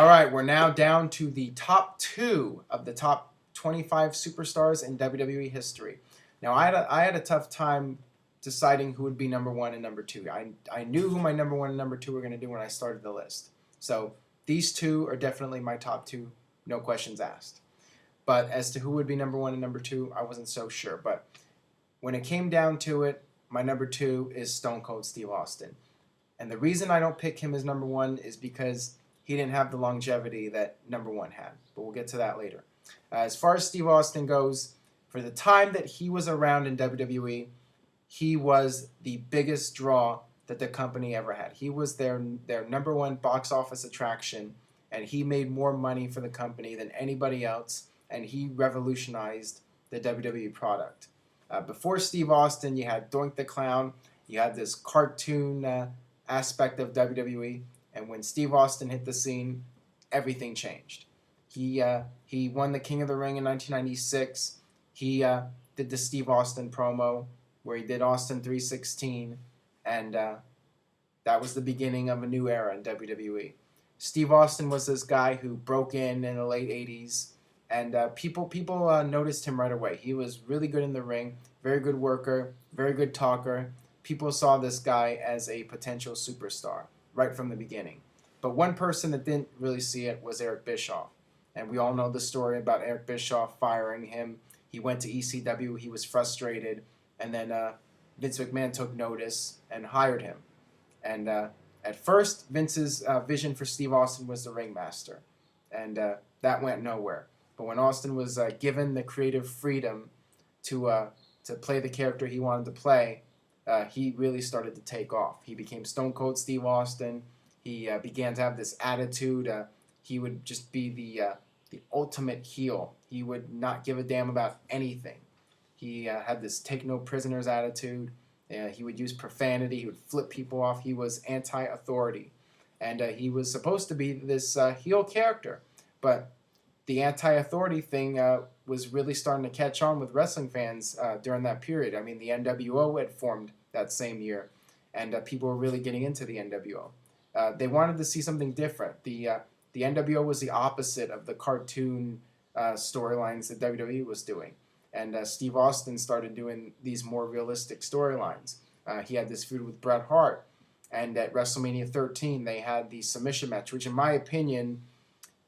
All right, we're now down to the top 2 of the top 25 superstars in WWE history. Now, I had a tough time deciding who would be number 1 and number 2. I knew who my number 1 and number 2 were going to do when I started the list. So these two are definitely my top 2, no questions asked. But as to who would be number 1 and number 2, I wasn't so sure. But when it came down to it, my number 2 is Stone Cold Steve Austin. And the reason I don't pick him as number 1 is because he didn't have the longevity that number 1 had. But we'll get to that later. As far as Steve Austin goes, for the time that he was around in WWE, he was the biggest draw that the company ever had. He was their number 1 box office attraction, and he made more money for the company than anybody else, and he revolutionized the WWE product. Before Steve Austin, you had Doink the Clown, you had this cartoon aspect of WWE, and when Steve Austin hit the scene, everything changed. He won the King of the Ring in 1996. He did the Steve Austin promo where he did Austin 316, and that was the beginning of a new era in WWE. Steve Austin was this guy who broke in the late 80s, and people noticed him right away. He was really good in the ring, very good worker, very good talker. People saw this guy as a potential superstar right from the beginning. But one person that didn't really see it was Eric Bischoff. And we all know the story about Eric Bischoff firing him. He went to ECW, he was frustrated, and then Vince McMahon took notice and hired him. And at first, Vince's vision for Steve Austin was the ringmaster, and that went nowhere. But when Austin was given the creative freedom to play the character he wanted to play, he really started to take off. He became Stone Cold Steve Austin. He began to have this attitude. He would just be the ultimate heel. He would not give a damn about anything. He had this take no prisoners attitude. He would use profanity. He would flip people off. He was anti-authority. And he was supposed to be this heel character. But the anti-authority thing was really starting to catch on with wrestling fans during that period. I mean, the NWO had formed that same year, and people were really getting into the NWO. They wanted to see something different. The NWO was the opposite of the cartoon storylines that WWE was doing. And Steve Austin started doing these more realistic storylines. He had this feud with Bret Hart. And at WrestleMania 13, they had the submission match, which in my opinion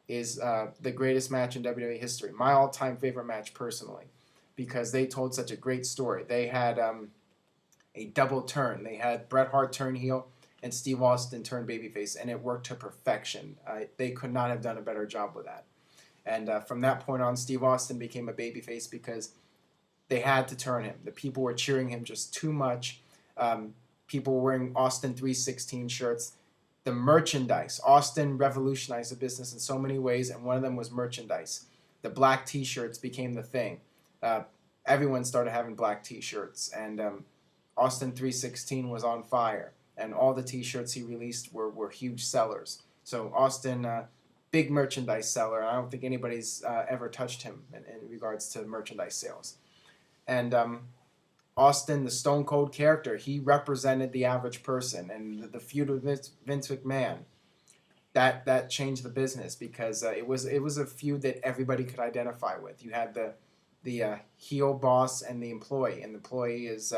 is the greatest match in WWE history. My all-time favorite match personally, because they told such a great story. They had a double turn. They had Bret Hart turn heel and Steve Austin turn babyface, and it worked to perfection. They could not have done a better job with that. And from that point on, Steve Austin became a babyface because they had to turn him. The people were cheering him just too much. People were wearing Austin 316 shirts. The merchandise. Austin revolutionized the business in so many ways, and one of them was merchandise. The black T-shirts became the thing. Everyone started having black T-shirts, and Austin 316 was on fire. And all the T-shirts he released were huge sellers. So Austin, big merchandise seller. And I don't think anybody's ever touched him in regards to merchandise sales. And Austin, the Stone Cold character, he represented the average person. And the feud with Vince McMahon, that changed the business because it was a feud that everybody could identify with. You had the heel boss and the employee, and the employee is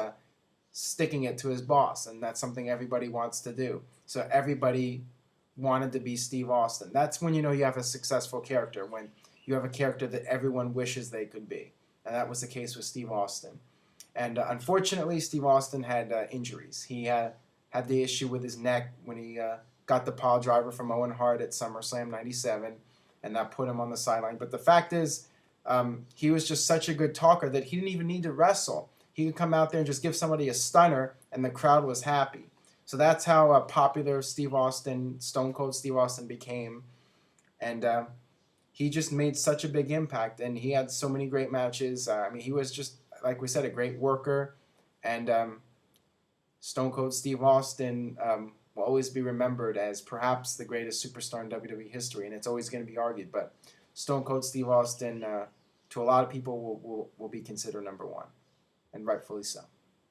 sticking it to his boss, and that's something everybody wants to do. So everybody wanted to be Steve Austin. That's when you know you have a successful character, when you have a character that everyone wishes they could be. And that was the case with Steve Austin. And unfortunately, Steve Austin had injuries. He had the issue with his neck when he got the pile driver from Owen Hart at SummerSlam 97, and that put him on the sideline. But the fact is, he was just such a good talker that he didn't even need to wrestle. He could come out there and just give somebody a stunner, and the crowd was happy. So that's how popular Steve Austin, Stone Cold Steve Austin, became. And he just made such a big impact, and he had so many great matches. I mean, he was just, like we said, a great worker. And Stone Cold Steve Austin will always be remembered as perhaps the greatest superstar in WWE history, and it's always going to be argued. But Stone Cold Steve Austin, to a lot of people, will be considered number 1. And rightfully so.